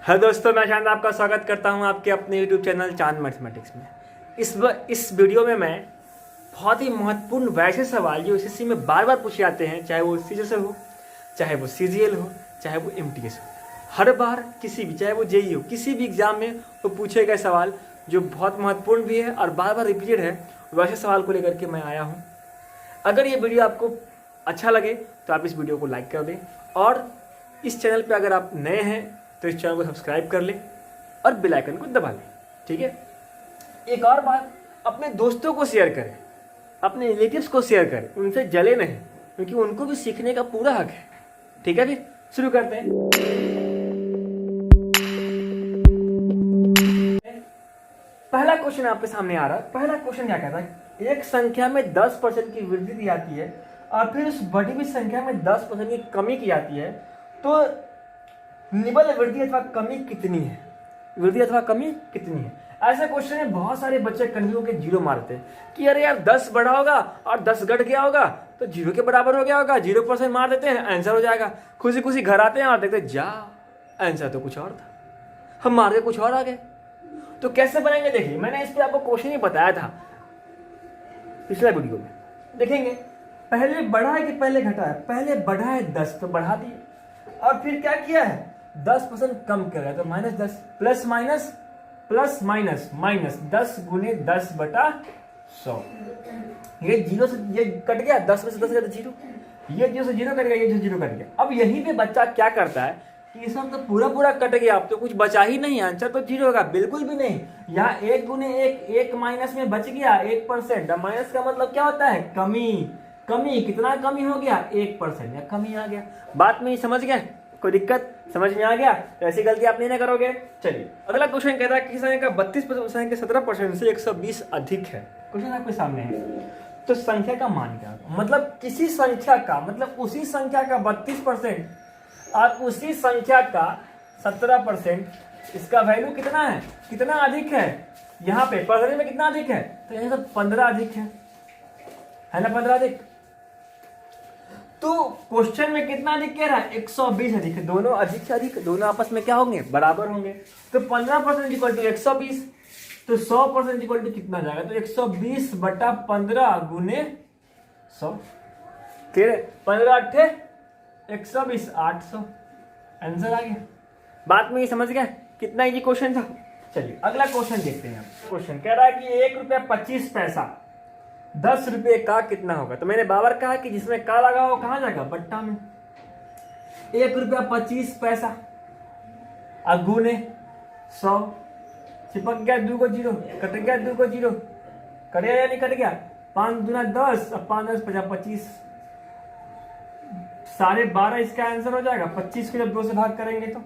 Hello दोस्तों, मैं चांद आपका स्वागत करता हूं आपके अपने यूट्यूब चैनल चांद मैथमेटिक्स में। इस वीडियो में मैं बहुत ही महत्वपूर्ण वैसे सवाल जो एसएससी में बार बार पूछे जाते हैं, चाहे वो सीजीएस हो, चाहे वो सीजीएल हो, चाहे वो एमटीएस हो, हर बार किसी भी, चाहे वो जेईई हो, किसी भी एग्जाम में वो पूछे गए सवाल जो बहुत महत्वपूर्ण भी है और बार बार रिपीटेड है, वैसे सवाल को लेकर के मैं आया हूँ। अगर ये वीडियो आपको अच्छा लगे तो आप इस वीडियो को लाइक कर दें और इस चैनल पे अगर आप नए हैं तो इस चैनल को सब्सक्राइब कर लें और बेल आइकन को दबा लें। ठीक है, एक और बात, अपने दोस्तों को शेयर करें, अपने रिलेटिव्स को शेयर करें, उनसे जले नहीं, क्योंकि उनको भी सीखने का पूरा हक है। ठीक है, फिर शुरू करते हैं। पहला क्वेश्चन आपके सामने आ रहा है। पहला क्वेश्चन क्या कहता है, एक संख्या में 10% की वृद्धि दी जाती है और फिर उस बढ़ी हुई संख्या में 10% की कमी की जाती है, तो निबल वृद्धि अथवा कमी कितनी है? वृद्धि अथवा कमी कितनी है? ऐसे क्वेश्चन में बहुत सारे बच्चे कंफ्यूज के जीरो मारते हैं कि अरे यार 10 बढ़ा होगा और 10 घट गया होगा तो जीरो के बराबर हो गया होगा, 0% मार देते हैं, आंसर हो जाएगा। खुशी खुशी घर आते हैं और देखते जा आंसर तो कुछ और था, हम मार के कुछ और आ गए। तो कैसे बनाएंगे? देखिए, मैंने इस पर आपको क्वेश्चन ही बताया था पिछले वीडियो में, देखेंगे। पहले बढ़ा है कि पहले घटा है? पहले बढ़ा है 10 तो बढ़ा दिए, और फिर क्या किया है, 10% कम कर रहा है तो -10, प्लस माइनस माइनस 10 गुने 10 बटा 100। ये जीरो से ये कट गया, 10 में से 10 गया तो जीरो, ये जीरो से जीरो कट गया, ये जीरो कट गया। अब यहीं पे बच्चा क्या करता है कि इसमें तो पूरा कट गया, अब तो कुछ बचा ही नहीं, आंसर तो जीरो होगा, बिल्कुल भी नहीं। यहाँ 1 गुने 1 माइनस में बच गया 1%। माइनस का मतलब क्या होता है, कमी। कितना कमी हो गया, 1%, या कमी आ गया। बात में समझ गए? कोई दिक्कत समझ में आ गया? तो ऐसी गलती आप नहीं ना करोगे। चलिए, अगला क्वेश्चन कहता है कि संख्या का 32% के 17% से 120 अधिक है। क्वेश्चन आपके सामने है, तो संख्या का मान क्या होगा? मतलब किसी संख्या का, मतलब उसी संख्या का 32% और उसी संख्या का 17%, इसका वैल्यू कितना है, कितना अधिक है? यहाँ पे परसेंटेज में कितना अधिक है, तो यहाँ से 15 अधिक है ना, 15 अधिक। तो क्वेश्चन में कितना अधिक कह रहा है, 120 अधिक है। दोनों अधिक से अधिक, दोनों आपस में क्या होंगे, बराबर होंगे। तो 15% इक्वल टू 120, तो 100% इक्वल टू कितना जाएगा, तो 120 बटा 15 गुने 100। क्लियर है? 15 अट्ठे 120, 800, आंसर आ गया। बात में ये समझ गए? कितना इजी क्वेश्चन था। चलिए अगला क्वेश्चन देखते हैं। क्वेश्चन कह रहा है कि 1 रुपया 25 पैसा 10 रुपये का कितना होगा? तो मैंने बाबर कहा कि जिसमें का लगा हो कहाँ जाएगा, बट्टा में। 1 रुपया 25 पैसा अगुने 100, चिपक गया 2 को 0, कट गया 2 को 0, कट गया या नहीं कट गया? 5 दूना 10, अब 5 10 50 25, 12.5 इसका आंसर हो जाएगा। 25 को जब 2 से भाग करेंगे तो।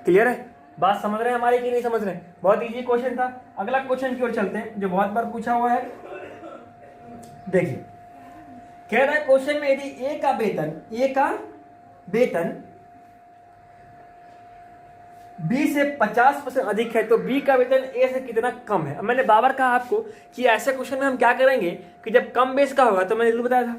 क्लियर है? बात समझ रहे हैं हमारी कि नहीं समझ रहे? बहुत इजी क्वेश्चन था। अगला क्वेश्चन की ओर चलते हैं जो बहुत बार पूछा हुआ है। देखिए, कह रहा है क्वेश्चन में, यदि ए का वेतन बी से 50% अधिक है तो बी का वेतन ए से कितना कम है? मैंने बाबर कहा आपको कि ऐसे क्वेश्चन में हम क्या करेंगे कि जब कम बेस का होगा, तो मैंने जरूर बताया था,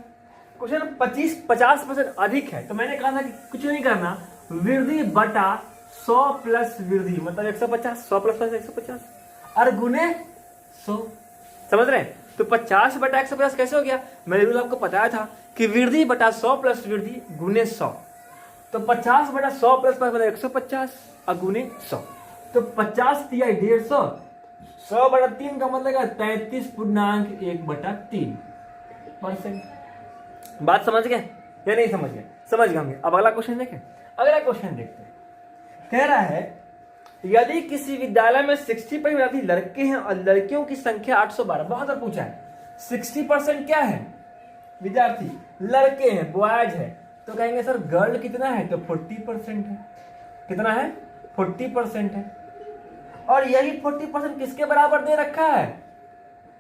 क्वेश्चन 50% अधिक है तो मैंने कहा था कि कुछ नहीं करना, वृद्धि बटा 100 प्लस वृद्धि, मतलब 150, 100 प्लस 150 और गुने 100। समझ रहे हैं? तो 50 बटा 150 कैसे हो गया? मैंने रूल आपको बताया था कि वृद्धि बटा 100 प्लस वृद्धि गुने 100। तो 50 बटा 100 प्लस 150 और गुने 100, तो 50 दिया 150, 100 बटा 3 का मतलब 33.1/3%। बात समझ गए या नहीं समझ गए? समझ गए होंगे। अब अगला क्वेश्चन देखें। अगला क्वेश्चन देखते हैं। कह रहा है, यदि किसी विद्यालय में 60% विद्यार्थी लड़के हैं और लड़कियों की संख्या 812, बहुत बार पूछा है। 60% क्या है, विद्यार्थी लड़के हैं, बॉयज है, तो कहेंगे सर गर्ल कितना है, तो 40% है। कितना है? 40% है। और यही 40% किसके बराबर दे रखा है?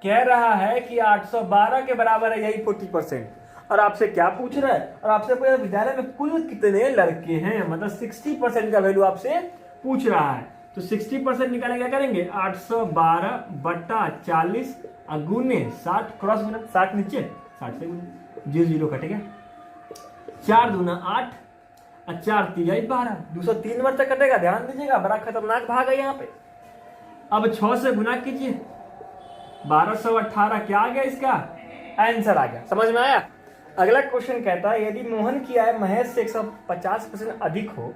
कह रहा है कि 812 के बराबर है यही 40%। और आपसे क्या पूछ रहा है? और आपसे पूछा विद्यालय में कुल कितने लड़के हैं, मतलब 60% का वैल्यू आपसे पूछ रहा है। तो 60% निकालेंगे, क्या करेंगे, 812 बटा 40 गुने 60, क्रॉस गुना 60 नीचे 60 से गुना, 0 0 कटेगा, 4 दूना 8 और 4 तिहाई 12, 203 बार तक कटेगा, ध्यान दीजिएगा, बड़ा खतरनाक भाग है यहाँ पे। अब 6 से गुना कीजिए, 1218 क्या आ गया, इसका आंसर आ गया। समझ में आया। अगला क्वेश्चन कहता है यदि मोहन की आय महेश से 150% अधिक हो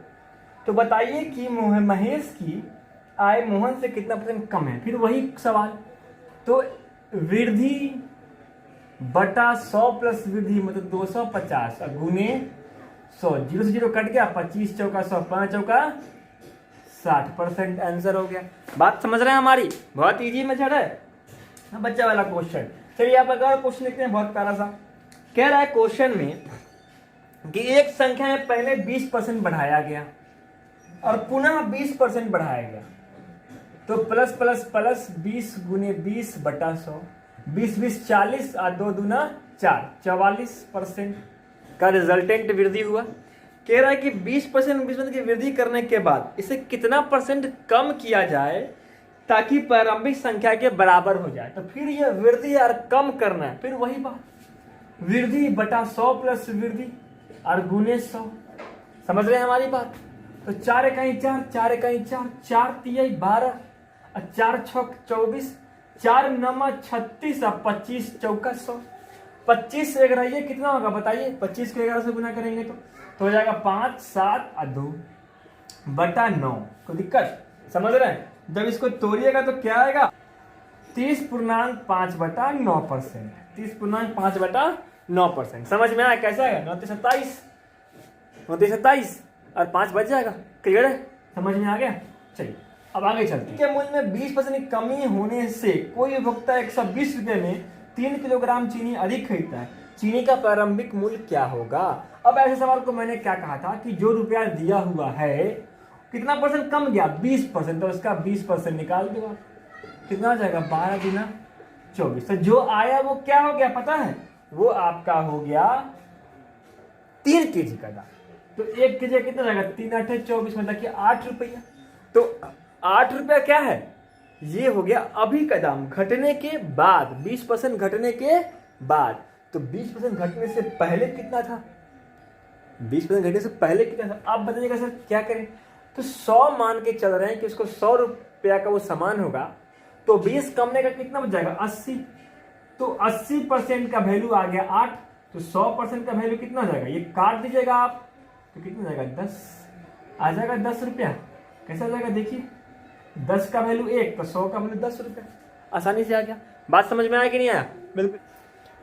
तो बताइए कि महेश की आय मोहन से कितना % कम है। फिर वही सवाल, तो वृद्धि बटा 100 प्लस वृद्धि मतलब 250 गुने 100, 0 से 0 कट गया, 25 चौका 100, 5 चौका 60% आंसर हो गया। बात समझ रहे हैं हमारी, बहुत इजी मेथड है बच्चा वाला क्वेश्चन। चलिए आप अगर क्वेश्चन लिखते हैं बहुत प्यारा सा, कह रहा है क्वेश्चन में कि एक संख्या में पहले 20% बढ़ाया गया और पुनः 20% बढ़ाया गया, तो प्लस प्लस प्लस 20 गुने 20 बटा 100, 20 20 40 और 2 दूना 4, 44% का रिजल्टेंट वृद्धि हुआ। कह रहा है कि 20% की वृद्धि करने के बाद इसे कितना % कम किया जाए ताकि प्रारंभिक संख्या के बराबर हो जाए। तो फिर यह वृद्धि और कम करना है, फिर वही बात, वृद्धि बटा 100 प्लस वृद्धि और गुने 100। समझ रहे हैं हमारी बात। तो 4 इकाई 4, 4 इकाई 4, 4 तिहाई 12 और 4 छक 24, 4 नमा 36 और 25 चौका 100। 25 से 11 ये कितना होगा बताइए, 25 को 11 से गुना करेंगे तो हो जाएगा 5 7 और 2 बटा 9। कोई दिक्कत, समझ रहे हैं। जब इसको तोड़िएगा तो क्या आएगा, 30.5 बटा 9%, 30.5 बटा 9%। समझ में आया कैसा आएगा, 9 27 और 5 बच जाएगा। क्लियर है, समझ में आ गया। चलिए अब आगे चलते हैं। के मूल्य में 20% की कमी होने से कोई उपभोक्ता 120 रुपये में 3 किलोग्राम चीनी अधिक खरीदता है, चीनी का प्रारंभिक मूल्य क्या होगा। अब ऐसे सवाल को मैंने क्या कहा था कि जो रुपया दिया हुआ है कितना % कम गया, 20%, तो उसका 20% निकाल दो आप, कितना हो जाएगा 12 गुना 24। तो जो आया वो क्या हो गया पता है, वो आपका हो गया 3 kg का दाम। तो 1 kg कितना जाएगा, 3 8 24 मतलब कि 8 रुपया। तो 8 रुपया क्या है, ये हो गया अभी का दाम घटने के बाद, 20% घटने के बाद। तो 20% घटने से पहले कितना था, 20% घटने से पहले कितना था। आप बताइएगा सर क्या करें। तो 100 मान के चल रहे हैं कि उसको 100 रुपया का वो सामान होगा, तो 20 कमने का कितना बच जाएगा 80। तो 80% का वैल्यू आ गया 8, तो 100% का वैल्यू कितना हो जाएगा, ये काट दीजिएगा आप, तो कितना जाएगा 10 आ जाएगा, 10 रुपया। कैसा जाएगा देखिए, 10 का वैल्यू 1 तो 100 का वैल्यू 10 रुपया, आसानी से आ गया। बात समझ में आया कि नहीं आया। बिल्कुल।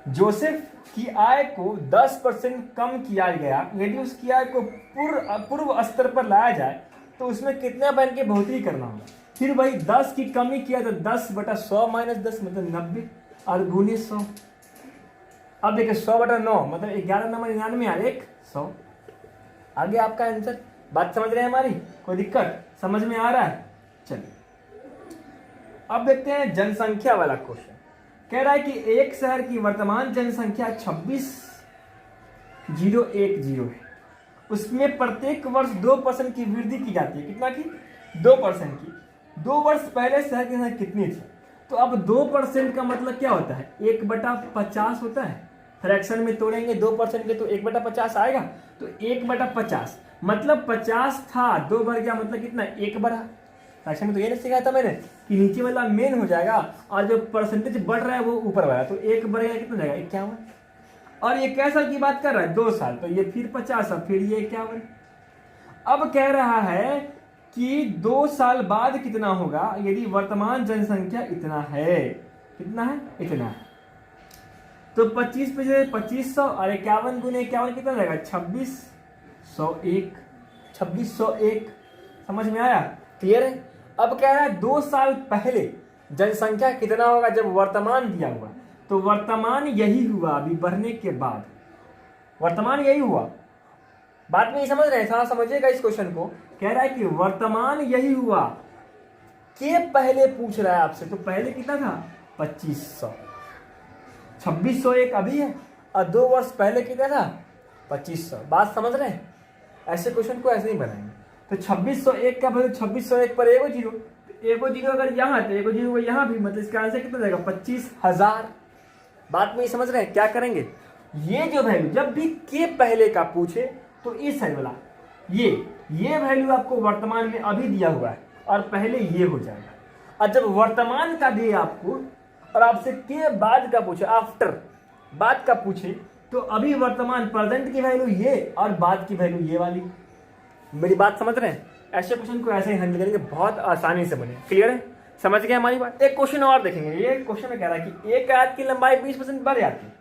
जोसेफ की आय को 10% कम किया गया, यदि उसकी आय को पूर्व स्तर पर लाया जाए तो उसमें कितना पैन के बढ़ोतरी करना होगा। फिर वही 10 की कमी किया तो 10 बटा 100 माइनस 10 मतलब 90 और गुने 100। अब देखिए 100 बटा 9 मतलब 11 नंबर 99 और 1 100 आगे आपका आंसर। बात समझ रहे हैं हमारी, कोई दिक्कत, समझ में आ रहा है। चलिए अब देखते हैं जनसंख्या वाला क्वेश्चन। कह रहा है कि एक शहर की वर्तमान जनसंख्या 26,010 है, उसमें प्रत्येक वर्ष 2% की वृद्धि की जाती है। कितना की, 2% की। 2 वर्ष पहले शहर की संख्या कितनी थी। तो अब 2% का मतलब क्या होता है, 1/50 होता है। फ्रैक्शन में तोड़ेंगे 2% के तो 1/50 आएगा, तो 1/50 मतलब 50 था, 2 बढ़ गया मतलब कितना 1 बढ़ा। फ्रैक्शन में तो ये नहीं सिखाया था मैंने कि नीचे वाला मेन हो जाएगा और जो परसेंटेज बढ़ रहा है वो ऊपर वाला, तो 1 बढ़ेगा कितना जाएगा 51। और ये कैसा की बात कर रहा है 2 साल, तो ये फिर 50 और फिर ये 51। अब कह रहा है कि 2 साल बाद कितना होगा यदि वर्तमान जनसंख्या इतना है, कितना है इतना है। तो 25 पे 2500 और 51 गुने 51 कितना जाएगा 2601, 2601। समझ में आया, क्लियर है। अब कह रहा है 2 साल पहले जनसंख्या कितना होगा जब वर्तमान दिया हुआ, तो वर्तमान यही हुआ अभी बढ़ने के बाद, वर्तमान यही हुआ। बात में ये समझ रहे हैं, थोड़ा समझिएगा इस क्वेश्चन को। कह रहा है कि वर्तमान यही हुआ के पहले पूछ रहा है आपसे, तो पहले कितना था 2500, 2601 अभी है और 2 वर्ष पहले कितना था 2500। बात समझ रहे हैं, ऐसे क्वेश्चन को ऐसे ही बनाएंगे। तो 2601 का वैल्यू 2601 पर एगो जीरो, एगो जीरो अगर यहाँ तो एगो जीरो यहाँ भी, मतलब इसका आंसर कितना जाएगा 25,000। बात में ये समझ रहे हैं, क्या करेंगे, ये जो वैल्यू जब भी के पहले का पूछे तो इस साइड वाला ये वैल्यू आपको वर्तमान में अभी दिया हुआ है और पहले ये हो जाएगा। और जब वर्तमान का दिए आपको और आपसे के बाद का पूछे, आफ्टर बाद का पूछे, तो अभी वर्तमान प्रेजेंट की वैल्यू ये और बाद की वैल्यू ये वाली। मेरी बात समझ रहे हैं? ऐसे क्वेश्चन को ऐसे ही हैंडल करेंगे, बहुत आसानी से बने। क्लियर है? समझ गए हमारी बात? एक क्वेश्चन और देखेंगे। ये क्वेश्चन में कह रहा है कि एक आयत की लंबाई 20% बढ़ जाती है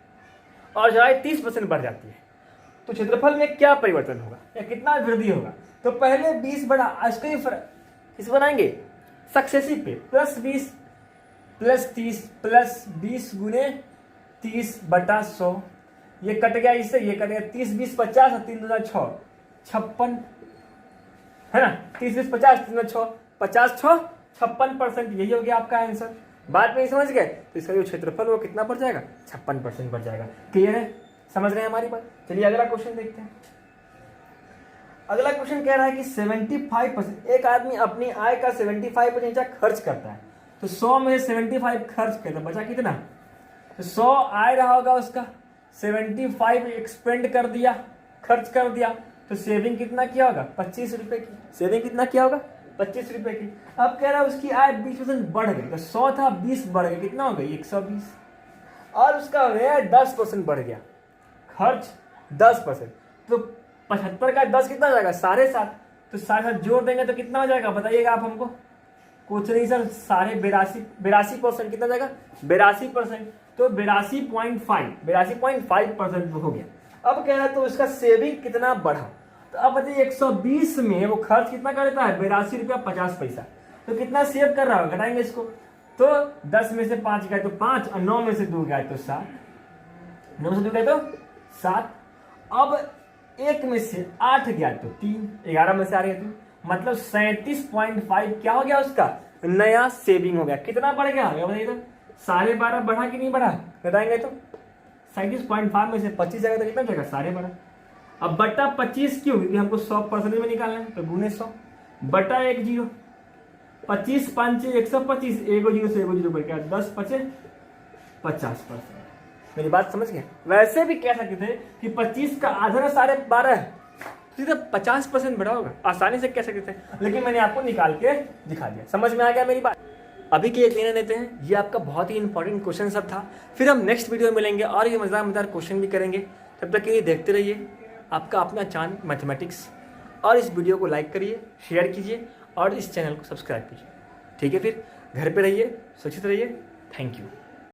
और चौड़ाई 30% बढ़ जाती है, तो क्षेत्रफल में क्या परिवर्तन होगा या कितना वृद्धि होगा? तो पहले 20 बढ़ा, इसको ही इस बनाएंगे सक्सेसिव पे, +20 +30 +20 गुने 30/100। ये कट गया इससे, ये कट गया, 30 20 50 और 3 2 6 56 है ना। 30 20 50 3 2 6 50 6 56%। यही हो गया आपका आंसर। बात में समझ गए? तो इसका जो क्षेत्रफल वो कितना बढ़ जाएगा? 56% बढ़ जाएगा। क्लियर है? समझ रहे हैं हमारी बात? चलिए अगला क्वेश्चन देखते हैं। अगला क्वेश्चन कह रहा है कि 75%, एक आदमी अपनी आय का 75% खर्च करता है, तो 100 में 75 खर्च करता, बचा कितना? तो 100 आय रहा होगा उसका, 75 एक्सपेंड कर दिया, खर्च कर दिया, तो सेविंग कितना किया होगा? 25 रुपए की। सेविंग कितना किया होगा? 25 रुपए की। अब कह रहा है उसकी आय 20% बढ़ गई, तो 100 था 20 बढ़ गया, कितना हो गई? 120। और उसका व्यय 10% बढ़ गया, खर्च 10%, तो 75 का 10 कितना हो जाएगा? 7.5। तो 7.5 जोड़ देंगे तो कितना हो जाएगा? बताइएगा आप हमको। कुछ नहीं सर, 82% कितना जाएगा? 82%। तो 82.5% हो गया। अब कह रहा है तो उसका सेविंग कितना बढ़ा? तो अब बताइए 120 में वो खर्च कितना कर देता है? 82 रुपया 50 पैसा। तो कितना सेव कर रहा है? घटाएंगे इसको, तो 10 में से 5 गए तो 5 और 9 में से 2 गए तो 7। 9 में से 2 गए तो 7। अब 1 में से 8 गया तो 3, 11 में से आ गया 3, मतलब 37.5 क्या हो गया? उसका नया सेविंग हो गया। कितना बढ़ गया? बताइए तो। 12.5 बढ़ा कि नहीं बढ़ा? बताएंगे तो 37.5 में से 25 जाएगा तो कितना जाएगा? 12.5। अब बटा 25 क्यों? क्योंकि हमको 100% में निकालना है, तो गुने 100 बटा 1 0। 25 5 125, 1 0 से 1 0 बढ़ गया, 10 5 50%। मेरी बात समझ गए? वैसे भी कह सकते थे कि 25 का आधा ना 12.5 है, सीधा 50% बढ़ा होगा, आसानी से कह सकते थे, लेकिन मैंने आपको निकाल के दिखा दिया। समझ में आ गया मेरी बात? अभी के लिए लेते हैं। ये आपका बहुत ही इंपॉर्टेंट क्वेश्चन सब था। फिर हम नेक्स्ट वीडियो में मिलेंगे और ये मजेदार क्वेश्चन भी करेंगे। तब तक के लिए देखते रहिए आपका अपना चांद मैथमेटिक्स, और इस वीडियो को लाइक करिए, शेयर कीजिए और इस चैनल को सब्सक्राइब कीजिए। ठीक है, फिर घर पे रहिए, सुरक्षित रहिए। Thank you.